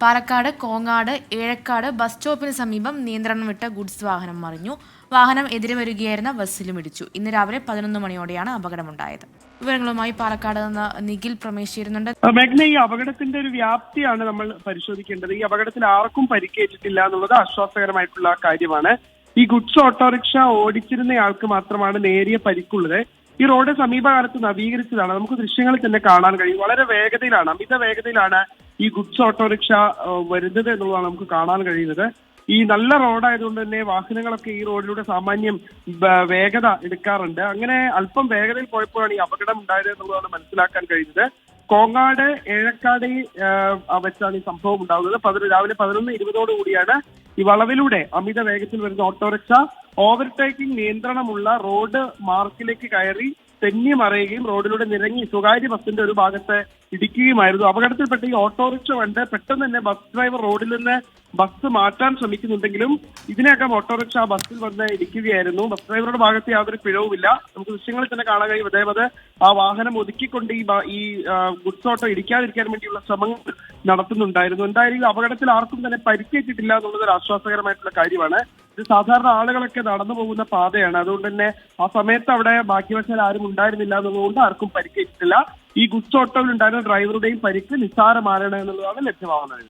Palakkad Kongad Ezhakkad bus സ്റ്റോപ്പിന് സമീപം നിയന്ത്രണം വിട്ട ഗുഡ്സ് വാഹനം മറിഞ്ഞു. വാഹനം എതിരെ വരികയായിരുന്ന ബസ്സിലും ഇടിച്ചു. ഇന്ന് രാവിലെ 11 മണിയോടെയാണ് അപകടമുണ്ടായത്. വിവരങ്ങളുമായി പാലക്കാട് നിന്ന് നിഖിൽ പ്രമേശ് ചേരുന്നുണ്ട്. മേഘ്ന, ഈ അപകടത്തിന്റെ ഒരു വ്യാപ്തിയാണ് നമ്മൾ പരിശോധിക്കേണ്ടത്. ഈ അപകടത്തിൽ ആർക്കും പരിക്കേറ്റിട്ടില്ല എന്നുള്ളത് ആശ്വാസകരമായിട്ടുള്ള കാര്യമാണ്. ഈ ഗുഡ്സ് ഓട്ടോറിക്ഷ ഓടിച്ചിരുന്നയാൾക്ക് മാത്രമാണ് നേരിയ പരിക്കുള്ളത്. ഈ റോഡ് സമീപകാലത്ത് നവീകരിച്ചതാണ്. നമുക്ക് ദൃശ്യങ്ങളിൽ തന്നെ കാണാൻ കഴിയും. വളരെ വേഗതയിലാണ്, അമിത വേഗതയിലാണ് ഈ ഗുഡ്സ് ഓട്ടോറിക്ഷ വരുന്നത് എന്നുള്ളതാണ് നമുക്ക് കാണാൻ കഴിയുന്നത്. ഈ നല്ല റോഡായതുകൊണ്ട് തന്നെ വാഹനങ്ങളൊക്കെ ഈ റോഡിലൂടെ സാമാന്യം വേഗത എടുക്കാറുണ്ട്. അങ്ങനെ അല്പം വേഗതയിൽ പോയപ്പോഴാണ് ഈ അപകടം ഉണ്ടായത് എന്നുള്ളതാണ് മനസ്സിലാക്കാൻ കഴിയുന്നത്. കോങ്ങാട് ഏഴക്കാട് വെച്ചാണ് ഈ സംഭവം ഉണ്ടാകുന്നത്. രാവിലെ 11:20 കൂടിയാണ് ഈ വളവിലൂടെ അമിത വേഗത്തിൽ വരുന്ന ഓട്ടോറിക്ഷ ഓവർടേക്കിംഗ് നിയന്ത്രണമുള്ള റോഡ് മാർക്കിലേക്ക് കയറി തെന്നി മറയുകയും റോഡിലൂടെ നിരങ്ങി സ്വകാര്യ ബസിന്റെ ഒരു ഭാഗത്ത് ഇടിക്കുകയുമായിരുന്നു. അപകടത്തിൽപ്പെട്ട ഈ ഓട്ടോറിക്ഷ കണ്ട് പെട്ടെന്ന് തന്നെ ബസ് ഡ്രൈവർ റോഡിൽ നിന്ന് ബസ് മാറ്റാൻ ശ്രമിക്കുന്നുണ്ടെങ്കിലും ഇതിനകം ഓട്ടോറിക്ഷ ബസ്സിൽ വന്ന് ഇടിക്കുകയായിരുന്നു. ബസ് ഡ്രൈവറുടെ ഭാഗത്ത് യാതൊരു പിഴവുമില്ല. നമുക്ക് ദൃശ്യങ്ങളിൽ തന്നെ കാണാൻ കഴിയും. അതേപോലെ ആ വാഹനം ഒതുക്കിക്കൊണ്ട് ഈ ഗുഡ്സ് ഓട്ടോ ഇടിക്കാതിരിക്കാൻ വേണ്ടിയുള്ള ശ്രമങ്ങൾ നടത്തുന്നുണ്ടായിരുന്നു. എന്തായാലും ഈ അപകടത്തിൽ ആർക്കും തന്നെ പരിക്കേറ്റിട്ടില്ല എന്നുള്ളത് ഒരു ആശ്വാസകരമായിട്ടുള്ള കാര്യമാണ്. ഇത് സാധാരണ ആളുകളൊക്കെ നടന്നു പോകുന്ന പാതയാണ്. അതുകൊണ്ട് തന്നെ ആ സമയത്ത് അവിടെ ഭാഗ്യവശാൽ ആരും ഉണ്ടായിരുന്നില്ല എന്നുള്ളതുകൊണ്ട് ആർക്കും പരിക്കേറ്റിട്ടില്ല. ഈ ഗുഡ്സ് ഓട്ടോയിൽ ഉണ്ടായിരുന്ന ഡ്രൈവറുടെയും പരിക്ക് നിസ്സാരമാണ് എന്നുള്ളതാണ് ലഭ്യമാവുന്നത്.